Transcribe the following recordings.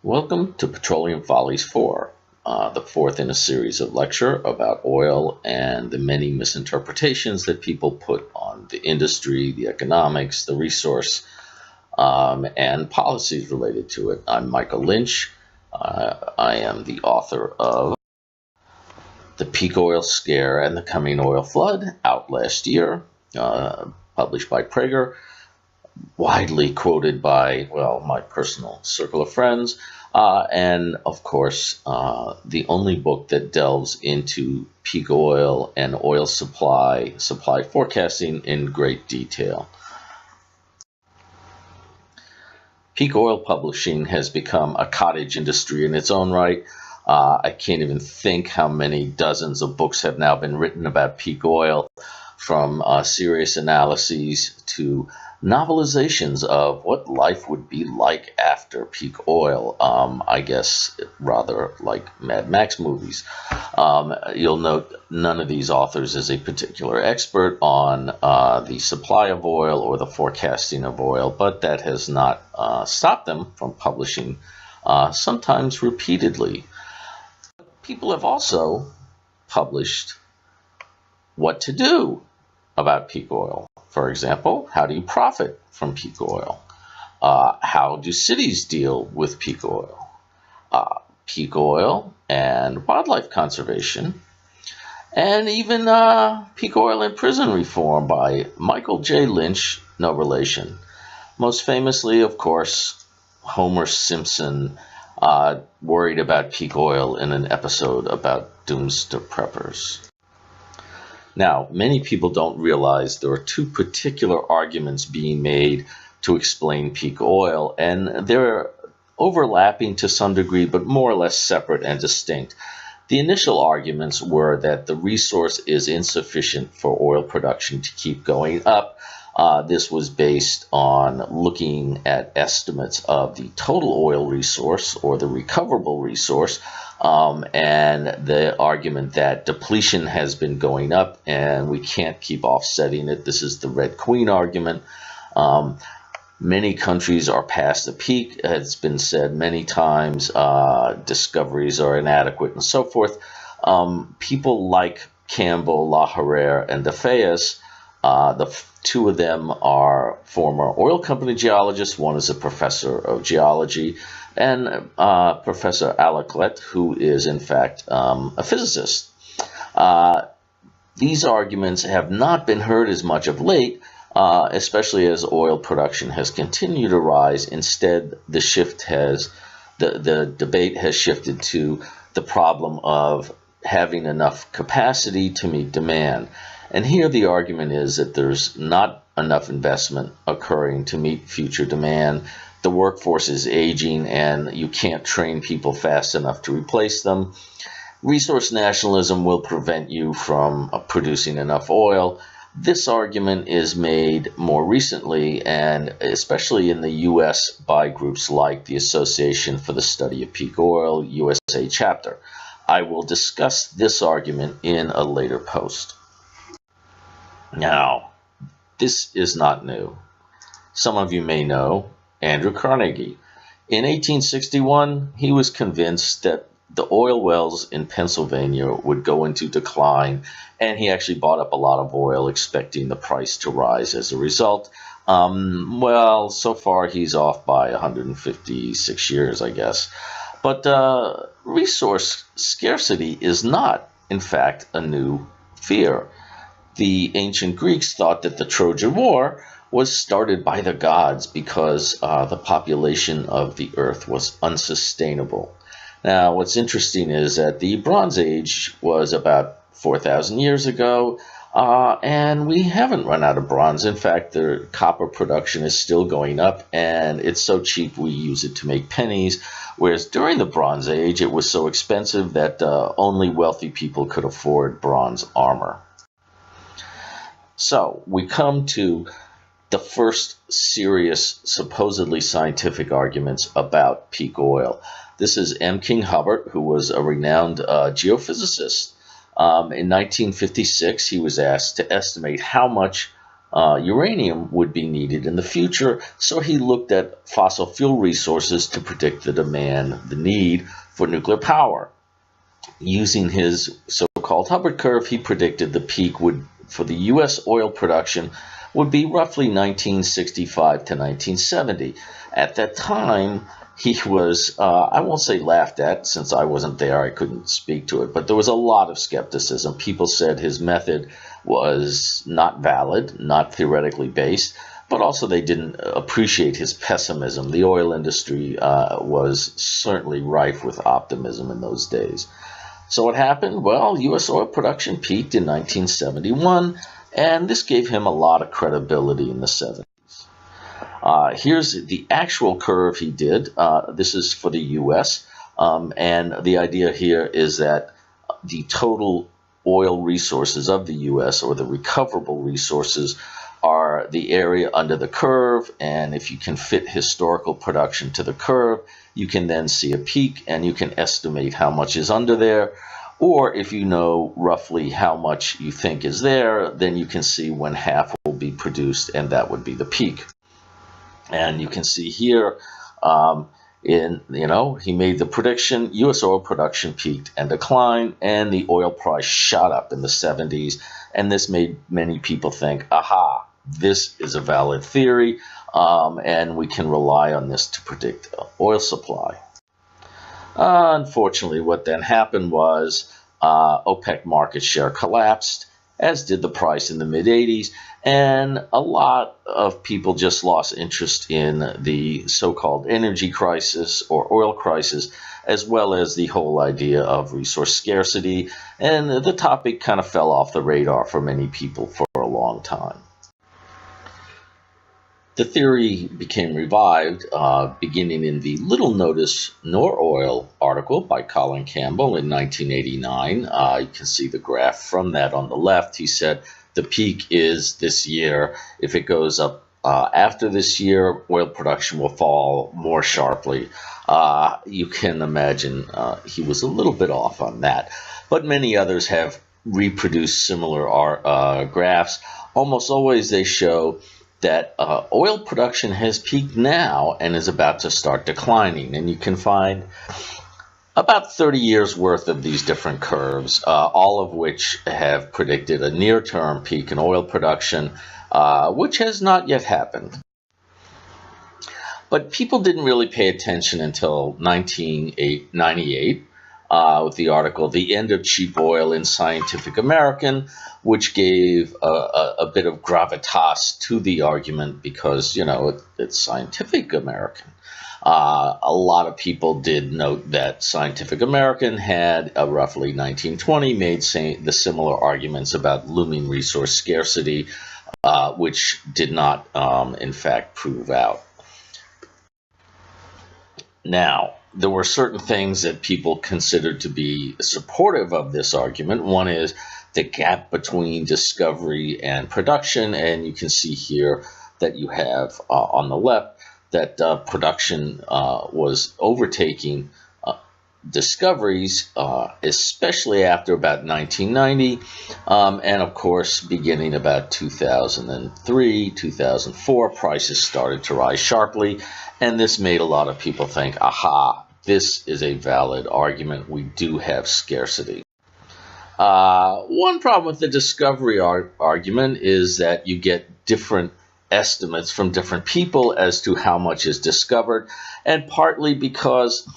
Welcome to Petroleum Follies 4, the fourth in a series of lecture about oil and the many misinterpretations that people put on the industry, the economics, the resource, and policies related to it. I'm Michael Lynch. I am the author of The Peak Oil Scare and the Coming Oil Flood, out last year, published by Prager. Widely quoted by, well, my personal circle of friends, and of course, the only book that delves into peak oil and oil supply forecasting in great detail. Peak oil publishing has become a cottage industry in its own right. I can't even think how many dozens of books have now been written about peak oil, from serious analyses to novelizations of what life would be like after peak oil. I guess rather like Mad Max movies. You'll note none of these authors is a particular expert on the supply of oil or the forecasting of oil, but that has not stopped them from publishing, sometimes repeatedly. People have also published what to do about peak oil. For example, how do you profit from peak oil? How do cities deal with peak oil? Peak oil and wildlife conservation, and even peak oil and prison reform by Michael J. Lynch, no relation. Most famously, of course, Homer Simpson worried about peak oil in an episode about doomsday preppers. Now, many people don't realize there are two particular arguments being made to explain peak oil, and they're overlapping to some degree, but more or less separate and distinct. The initial arguments were that the resource is insufficient for oil production to keep going up. This was based on looking at estimates of the total oil resource or the recoverable resource, and the argument that depletion has been going up and we can't keep offsetting it. This is the Red Queen argument. Many countries are past the peak. It's been said many times. Discoveries are inadequate and so forth. People like Campbell, LaHarere, and DeFeas, the two of them are former oil company geologists. One is a professor of geology, and Professor Alaclet, who is in fact a physicist. These arguments have not been heard as much of late, especially as oil production has continued to rise. Instead, the debate has shifted to the problem of having enough capacity to meet demand. And here the argument is that there's not enough investment occurring to meet future demand. The workforce is aging and you can't train people fast enough to replace them. Resource nationalism will prevent you from producing enough oil. This argument is made more recently, and especially in the U.S. by groups like the Association for the Study of Peak Oil, USA chapter. I will discuss this argument in a later post. Now, this is not new. Some of you may know Andrew Carnegie. In 1861, he was convinced that the oil wells in Pennsylvania would go into decline, and he actually bought up a lot of oil expecting the price to rise as a result. Well, so far he's off by 156 years, I guess. But resource scarcity is not, in fact, a new fear. The ancient Greeks thought that the Trojan War was started by the gods because the population of the earth was unsustainable. Now, what's interesting is that the Bronze Age was about 4,000 years ago, and we haven't run out of bronze. In fact, the copper production is still going up, and it's so cheap we use it to make pennies, whereas during the Bronze Age, it was so expensive that only wealthy people could afford bronze armor. So we come to the first serious, supposedly scientific arguments about peak oil. This is M. King Hubbert, who was a renowned geophysicist. In 1956, he was asked to estimate how much uranium would be needed in the future, so he looked at fossil fuel resources to predict the demand, the need for nuclear power. Using his so-called Hubbert curve, he predicted the peak for the U.S. oil production would be roughly 1965 to 1970. At that time, he was, I won't say laughed at, since I wasn't there, I couldn't speak to it, but there was a lot of skepticism. People said his method was not valid, not theoretically based, but also they didn't appreciate his pessimism. The oil industry was certainly rife with optimism in those days. So what happened? Well, U.S. oil production peaked in 1971, and this gave him a lot of credibility in the 70s. Here's the actual curve he did. This is for the U.S., and the idea here is that the total oil resources of the U.S., or the recoverable resources, are the area under the curve, and if you can fit historical production to the curve, you can then see a peak and you can estimate how much is under there. Or if you know roughly how much you think is there, then you can see when half will be produced, and that would be the peak. And you can see here, he made the prediction, U.S. oil production peaked and declined, and the oil price shot up in the 70s. And this made many people think, aha, this is a valid theory, and we can rely on this to predict oil supply. Unfortunately, what then happened was OPEC market share collapsed, as did the price in the mid-80s, and a lot of people just lost interest in the so-called energy crisis or oil crisis, as well as the whole idea of resource scarcity, and the topic kind of fell off the radar for many people for a long time. The theory became revived beginning in the little notice Noroil article by Colin Campbell in 1989. You can see the graph from that on the left. He said the peak is this year. If it goes up after this year, oil production will fall more sharply. You can imagine he was a little bit off on that. But many others have reproduced similar graphs. Almost always they show that oil production has peaked now and is about to start declining. And you can find about 30 years worth of these different curves, all of which have predicted a near-term peak in oil production, which has not yet happened. But people didn't really pay attention until 1998 with the article, The End of Cheap Oil in Scientific American, which gave a bit of gravitas to the argument because, it's Scientific American. A lot of people did note that Scientific American had, roughly 1920, made the similar arguments about looming resource scarcity, which did not, in fact, prove out. Now, there were certain things that people considered to be supportive of this argument. One is the gap between discovery and production, and you can see here that you have on the left that production was overtaking discoveries, especially after about 1990, and of course beginning about 2003, 2004, prices started to rise sharply, and this made a lot of people think, aha, this is a valid argument, we do have scarcity. One problem with the discovery argument is that you get different estimates from different people as to how much is discovered, and partly because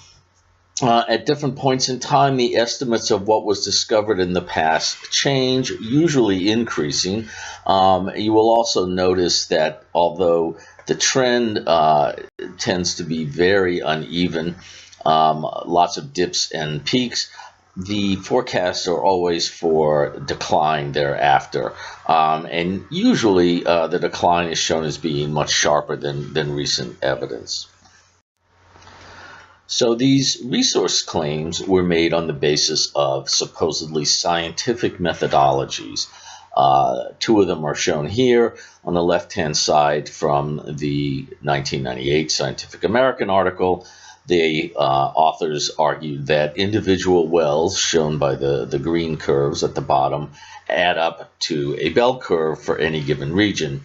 at different points in time, the estimates of what was discovered in the past change, usually increasing. You will also notice that although the trend tends to be very uneven, lots of dips and peaks, the forecasts are always for decline thereafter. And usually the decline is shown as being much sharper than recent evidence. So these resource claims were made on the basis of supposedly scientific methodologies. Two of them are shown here on the left-hand side from the 1998 Scientific American article. The authors argued that individual wells, shown by the green curves at the bottom, add up to a bell curve for any given region.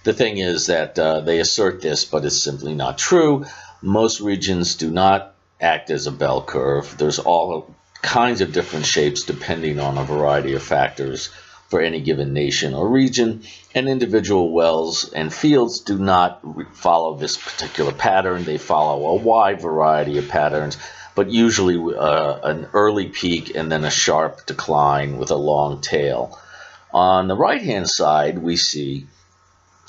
The thing is that they assert this, but it's simply not true. Most regions do not act as a bell curve. There's all kinds of different shapes depending on a variety of factors for any given nation or region, and individual wells and fields do not follow this particular pattern. They follow a wide variety of patterns, but usually an early peak and then a sharp decline with a long tail. On the right-hand side, we see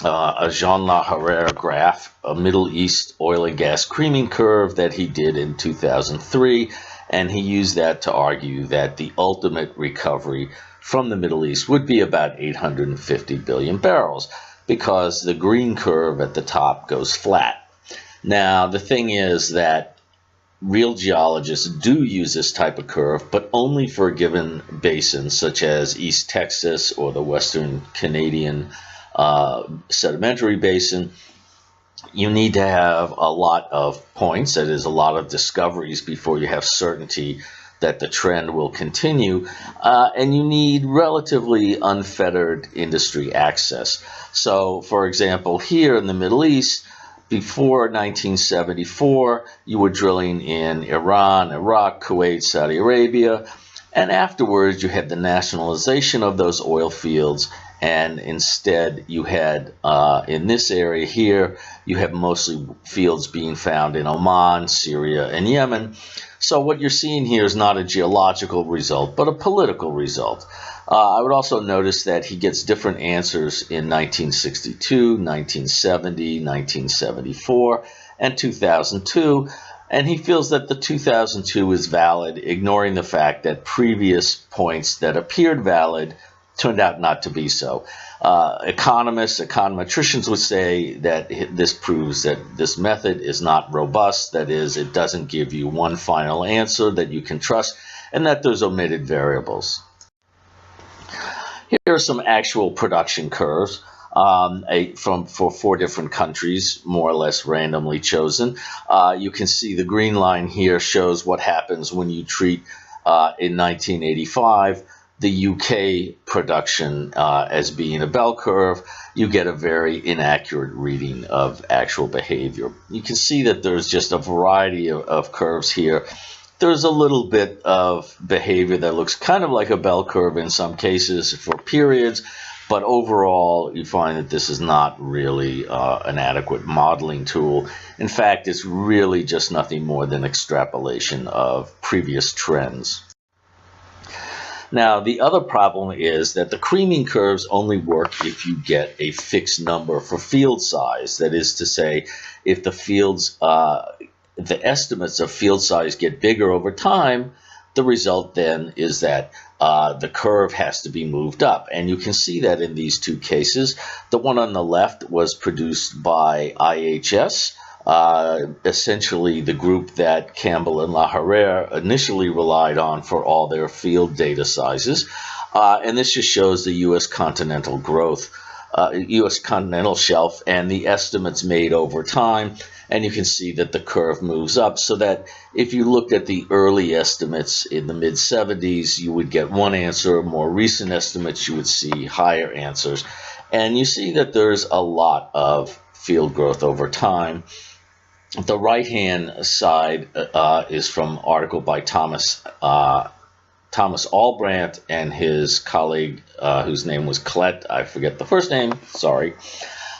a Jean Laharère graph, a Middle East oil and gas creaming curve that he did in 2003, and he used that to argue that the ultimate recovery from the Middle East would be about 850 billion barrels, because the green curve at the top goes flat. Now, the thing is that real geologists do use this type of curve, but only for a given basin, such as East Texas or the Western Canadian sedimentary basin. You need to have a lot of points, that is, a lot of discoveries, before you have certainty that the trend will continue, and you need relatively unfettered industry access. So, for example, here in the Middle East, before 1974, you were drilling in Iran, Iraq, Kuwait, Saudi Arabia, and afterwards you had the nationalization of those oil fields, and instead you had, in this area here, you have mostly fields being found in Oman, Syria, and Yemen. So what you're seeing here is not a geological result, but a political result. I would also notice that he gets different answers in 1962, 1970, 1974, and 2002, and he feels that the 2002 is valid, ignoring the fact that previous points that appeared valid turned out not to be so. Econometricians would say that this proves that this method is not robust, that is, it doesn't give you one final answer that you can trust, and that there's omitted variables. Here are some actual production curves for 4 different countries, more or less randomly chosen. You can see the green line here shows what happens when you treat, in 1985, the UK production as being a bell curve. You get a very inaccurate reading of actual behavior. You can see that there's just a variety of curves here. There's a little bit of behavior that looks kind of like a bell curve in some cases for periods, but overall you find that this is not really an adequate modeling tool. In fact, it's really just nothing more than extrapolation of previous trends. Now, the other problem is that the creaming curves only work if you get a fixed number for field size. That is to say, if the fields, the estimates of field size get bigger over time, the result then is that the curve has to be moved up. And you can see that in these 2 cases. The one on the left was produced by IHS, essentially the group that Campbell and Laharère initially relied on for all their field data sizes. And this just shows the U.S. continental growth, U.S. continental shelf, and the estimates made over time. And you can see that the curve moves up, so that if you looked at the early estimates in the mid-70s, you would get one answer. More recent estimates, you would see higher answers. And you see that there's a lot of field growth over time. The right-hand side is from an article by Thomas Albrandt and his colleague, whose name was Colette. I forget the first name, sorry.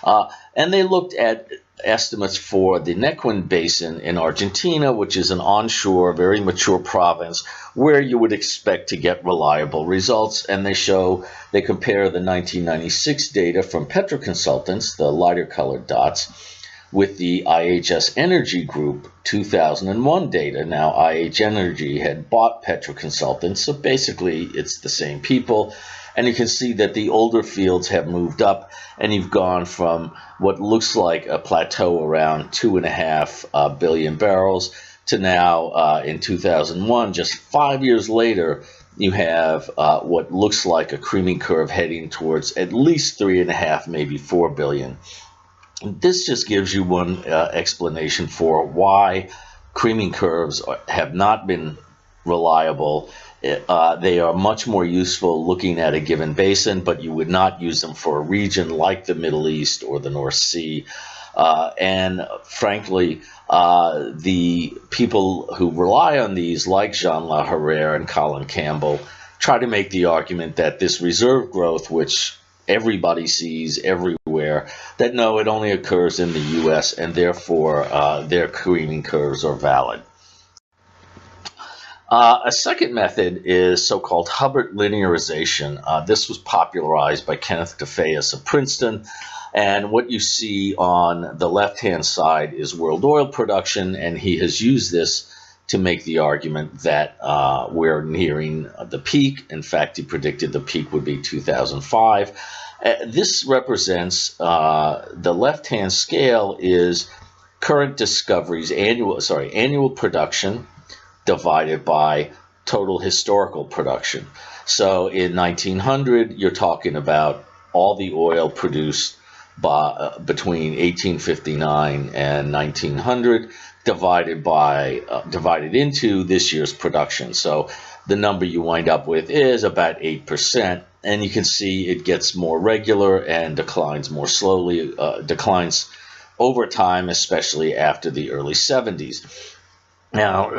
And they looked at estimates for the Neuquén Basin in Argentina, which is an onshore, very mature province where you would expect to get reliable results. And they compare the 1996 data from Petroconsultants, the lighter colored dots, with the IHS Energy Group 2001 data. Now, IH Energy had bought Petroconsultants, so basically it's the same people. And you can see that the older fields have moved up, and you've gone from what looks like a plateau around 2.5 billion barrels to now, in 2001, just 5 years later, you have what looks like a creaming curve heading towards at least 3.5, maybe 4 billion. This just gives you one explanation for why creaming curves have not been reliable. They are much more useful looking at a given basin, but you would not use them for a region like the Middle East or the North Sea. And frankly, the people who rely on these, like Jean Laherrère and Colin Campbell, try to make the argument that this reserve growth, which everybody sees everywhere, that no, it only occurs in the US, and therefore their creaming curves are valid. A second method is so-called Hubbert linearization. This was popularized by Kenneth DeFeus of Princeton. And what you see on the left-hand side is world oil production, and he has used this to make the argument that we're nearing the peak. In fact, he predicted the peak would be 2005. This represents the left-hand scale is current discoveries, annual production divided by total historical production. So in 1900, you're talking about all the oil produced between 1859 and 1900 divided into this year's production. So the number you wind up with is about 8%, and you can see it gets more regular and declines more slowly, declines over time, especially after the early 70s. Now,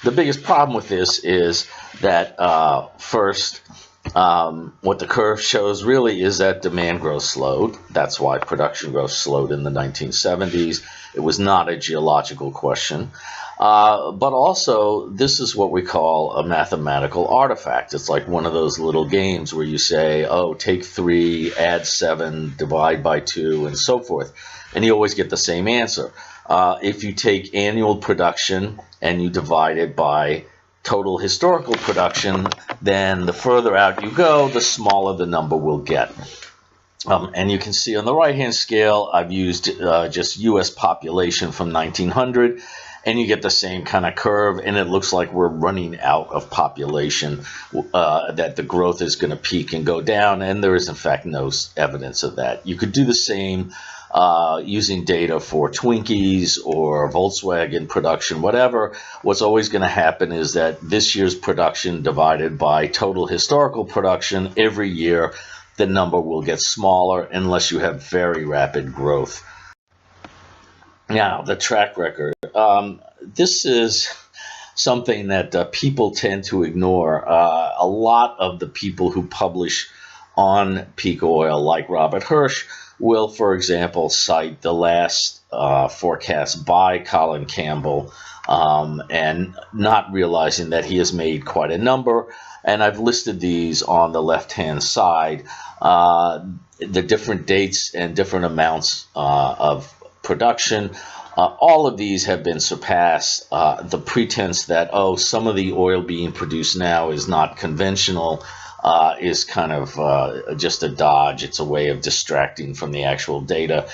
the biggest problem with this is that first, what the curve shows really is that demand growth slowed. That's why production growth slowed in the 1970s. It was not a geological question. But also, this is what we call a mathematical artifact. It's like one of those little games where you say, oh, take 3, add 7, divide by 2, and so forth. And you always get the same answer. If you take annual production and you divide it by total historical production, then the further out you go, the smaller the number will get. And you can see on the right-hand scale, I've used just U.S. population from 1900, and you get the same kind of curve, and it looks like we're running out of population, that the growth is going to peak and go down, and there is, in fact, no evidence of that. You could do the same using data for Twinkies or Volkswagen production, whatever. What's always going to happen is that this year's production divided by total historical production, every year the number will get smaller unless you have very rapid growth. Now, the track record. This is something that people tend to ignore. A lot of the people who publish on peak oil, like Robert Hirsch, will, for example, cite the last forecast by Colin Campbell, and not realizing that he has made quite a number. And I've listed these on the left-hand side, the different dates and different amounts of production. All of these have been surpassed. The pretense that, oh, some of the oil being produced now is not conventional is kind of just a dodge. It's a way of distracting from the actual data.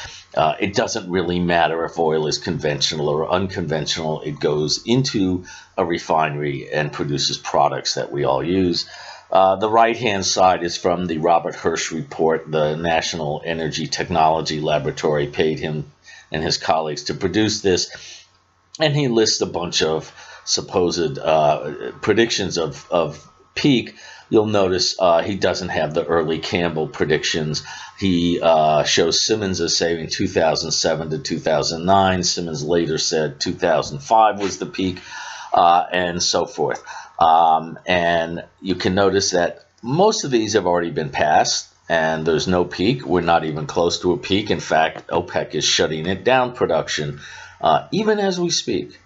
It doesn't really matter if oil is conventional or unconventional. It goes into a refinery and produces products that we all use. The right-hand side is from the Robert Hirsch report. The National Energy Technology Laboratory paid him and his colleagues to produce this, and he lists a bunch of supposed predictions of peak. You'll notice he doesn't have the early Campbell predictions. He shows Simmons as saying 2007 to 2009. Simmons later said 2005 was the peak, and so forth. And you can notice that most of these have already been passed, and there's no peak. We're not even close to a peak. In fact, OPEC is shutting it down production even as we speak.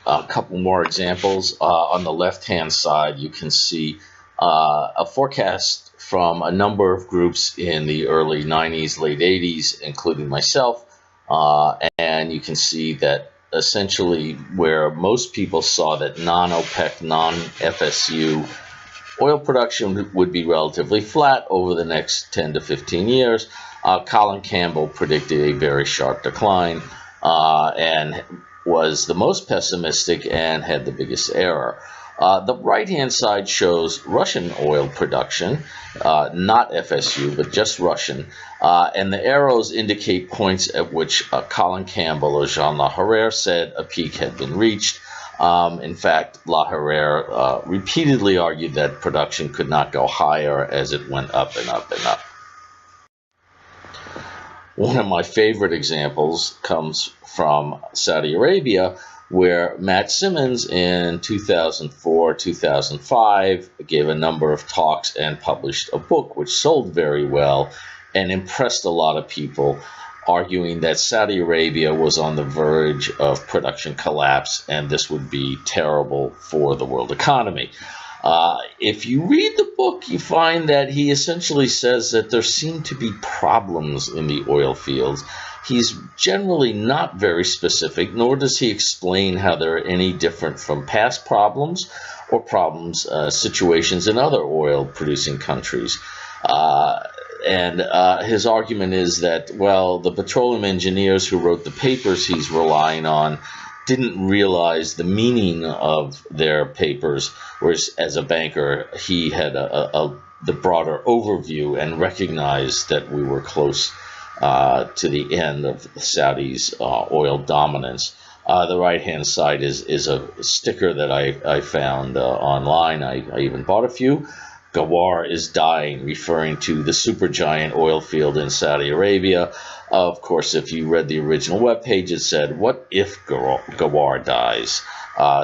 A couple more examples. On the left-hand side, you can see a forecast from a number of groups in the early 90s, late 80s, including myself. And you can see that essentially where most people saw that non-OPEC, non-FSU oil production would be relatively flat over the next 10 to 15 years, Colin Campbell predicted a very sharp decline and was the most pessimistic and had the biggest error. The right-hand side shows Russian oil production, not FSU, but just Russian. And the arrows indicate points at which Colin Campbell or Jean Laherrère said a peak had been reached. In fact, Laherrère repeatedly argued that production could not go higher as it went up and up and up. One of my favorite examples comes from Saudi Arabia, where Matt Simmons in 2004-2005 gave a number of talks and published a book which sold very well and impressed a lot of people, arguing that Saudi Arabia was on the verge of production collapse and this would be terrible for the world economy. If you read the book, you find that he essentially says that there seem to be problems in the oil fields. He's generally not very specific, nor does he explain how they're any different from past problems or situations in other oil-producing countries. His argument is that, well, the petroleum engineers who wrote the papers he's relying on didn't realize the meaning of their papers, whereas as a banker, he had the broader overview and recognized that we were close to the end of Saudi's oil dominance. The right-hand side is a sticker that I found online. I even bought a few. Ghawar is dying, referring to the supergiant oil field in Saudi Arabia. Of course, if you read the original webpage, it said, "What if Ghawar dies?"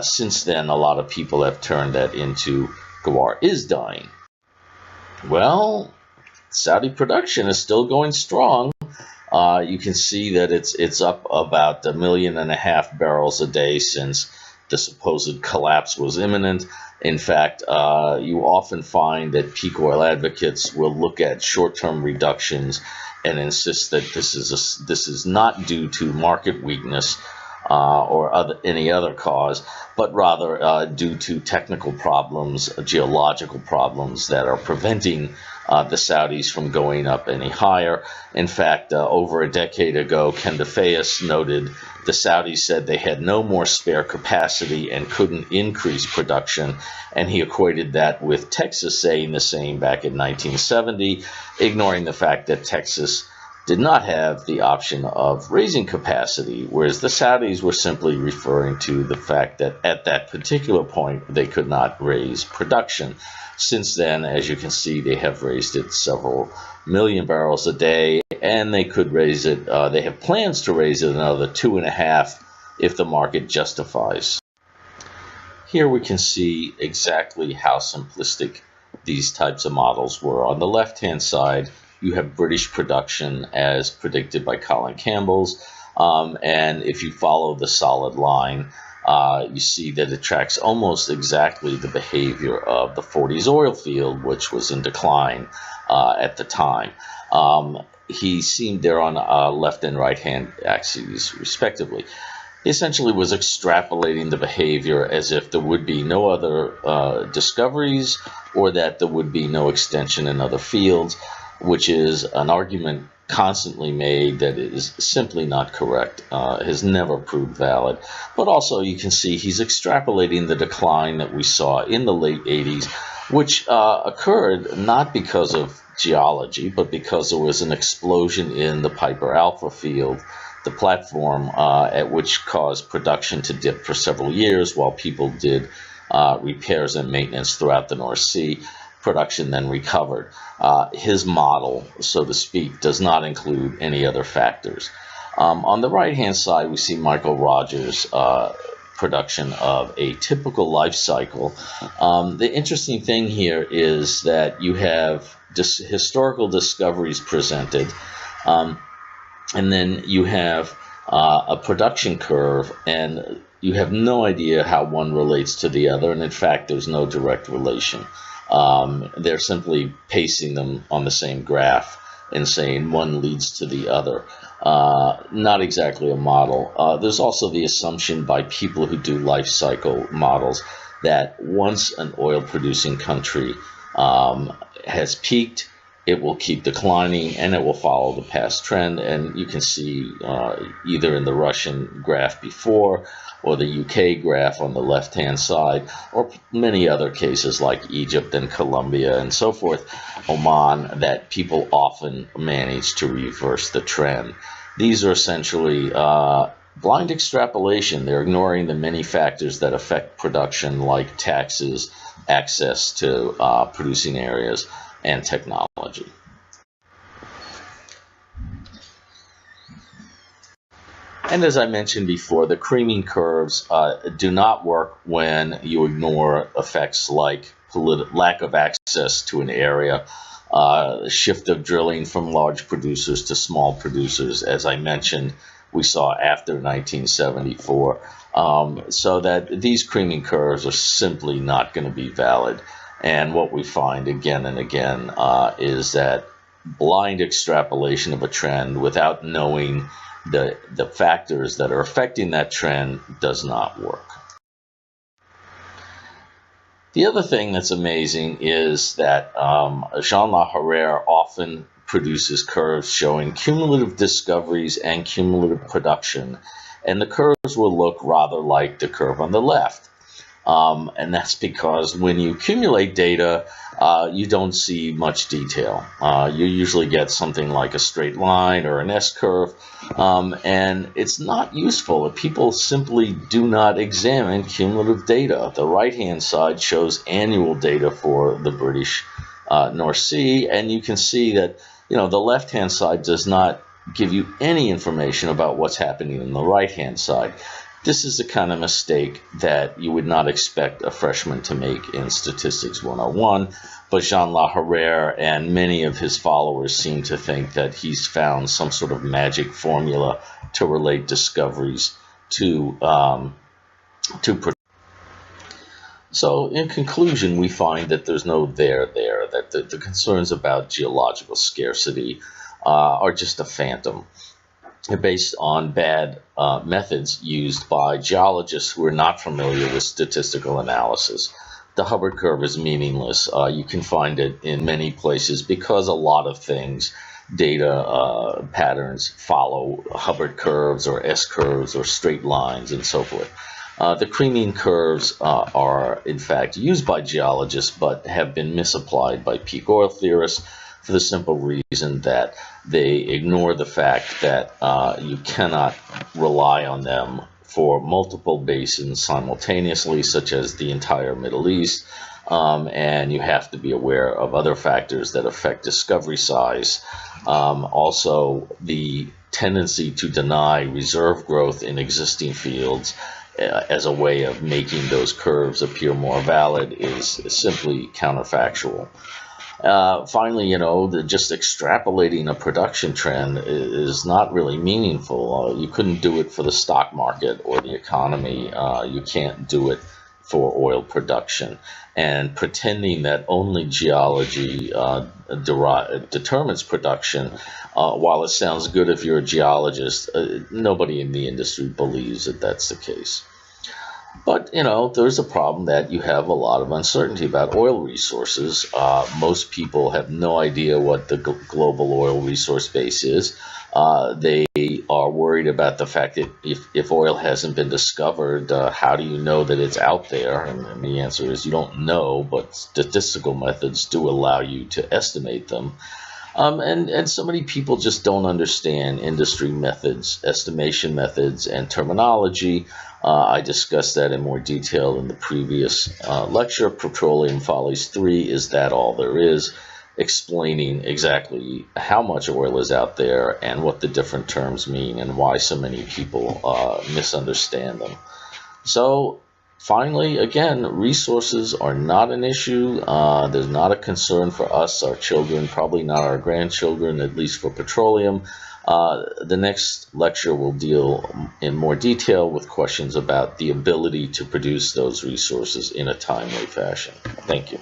Since then, a lot of people have turned that into Ghawar is dying. Well, Saudi production is still going strong. You can see that it's up about 1.5 million barrels a day since the supposed collapse was imminent. In fact, you often find that peak oil advocates will look at short-term reductions and insist that this is not due to market weakness or any other cause, but rather due to technical problems, geological problems that are preventing the Saudis from going up any higher. In fact, over a decade ago, Ken DeFeus noted the Saudis said they had no more spare capacity and couldn't increase production, and he equated that with Texas saying the same back in 1970, ignoring the fact that Texas did not have the option of raising capacity, whereas the Saudis were simply referring to the fact that at that particular point they could not raise production. Since then, as you can see, they have raised it several million barrels a day, and they could raise it, they have plans to raise it another 2.5 if the market justifies. Here we can see exactly how simplistic these types of models were. On the left-hand side, you have British production as predicted by Colin Campbell's, and if you follow the solid line, you see that it tracks almost exactly the behavior of the Follies oil field, which was in decline at the time. He seemed there on left and right hand axes respectively. He essentially was extrapolating the behavior as if there would be no other discoveries or that there would be no extension in other fields, which is an argument constantly made that is simply not correct, has never proved valid. But also you can see he's extrapolating the decline that we saw in the late 80s, which occurred not because of geology, but because there was an explosion in the Piper Alpha field, the platform at which caused production to dip for several years while people did repairs and maintenance throughout the North Sea. Production then recovered. His model, so to speak, does not include any other factors. On the right-hand side, we see Michael Rogers' production of a typical life cycle. The interesting thing here is that you have historical discoveries presented, and then you have a production curve, and you have no idea how one relates to the other, and in fact, there's no direct relation. They're simply pasting them on the same graph and saying one leads to the other. Not exactly a model. There's also the assumption by people who do life cycle models that once an oil producing country has peaked, it will keep declining and it will follow the past trend. And you can see either in the Russian graph before or the UK graph on the left-hand side, or many other cases like Egypt and Colombia and so forth, Oman, that people often manage to reverse the trend. These are essentially blind extrapolation. They're ignoring the many factors that affect production, like taxes, access to producing areas, and technology. And as I mentioned before, the creaming curves do not work when you ignore effects like lack of access to an area, shift of drilling from large producers to small producers, as I mentioned, we saw after 1974. So that these creaming curves are simply not going to be valid. And what we find again and again is that blind extrapolation of a trend without knowing the factors that are affecting that trend does not work. The other thing that's amazing is that Jean Laharère often produces curves showing cumulative discoveries and cumulative production, and the curves will look rather like the curve on the left. And that's because when you accumulate data, you don't see much detail. You usually get something like a straight line or an S-curve, and it's not useful if people simply do not examine cumulative data. The right-hand side shows annual data for the British North Sea, and you can see that the left-hand side does not give you any information about what's happening on the right-hand side. This is the kind of mistake that you would not expect a freshman to make in Statistics 101, but Jean Laharère and many of his followers seem to think that he's found some sort of magic formula to relate discoveries to production. So in conclusion, we find that there's no there, that the concerns about geological scarcity are just a phantom, based on bad methods used by geologists who are not familiar with statistical analysis. The Hubbert curve is meaningless. You can find it in many places because a lot of things, data patterns, follow Hubbert curves or S-curves or straight lines and so forth. The creaming curves are in fact used by geologists but have been misapplied by peak oil theorists, for the simple reason that they ignore the fact that you cannot rely on them for multiple basins simultaneously, such as the entire Middle East, and you have to be aware of other factors that affect discovery size. Also, the tendency to deny reserve growth in existing fields as a way of making those curves appear more valid is simply counterfactual. Finally, just extrapolating a production trend is not really meaningful. You couldn't do it for the stock market or the economy. You can't do it for oil production. And pretending that only geology determines production, while it sounds good if you're a geologist, nobody in the industry believes that that's the case. But, there's a problem that you have a lot of uncertainty about oil resources. Most people have no idea what the global oil resource base is. They are worried about the fact that if oil hasn't been discovered, how do you know that it's out there? And the answer is you don't know, but statistical methods do allow you to estimate them. And so many people just don't understand industry methods, estimation methods, and terminology. I discussed that in more detail in the previous lecture, Petroleum Follies 3, Is That All There Is?, explaining exactly how much oil is out there and what the different terms mean and why so many people misunderstand them. So finally, again, resources are not an issue. There's not a concern for us, our children, probably not our grandchildren, at least for petroleum. The next lecture will deal in more detail with questions about the ability to produce those resources in a timely fashion. Thank you.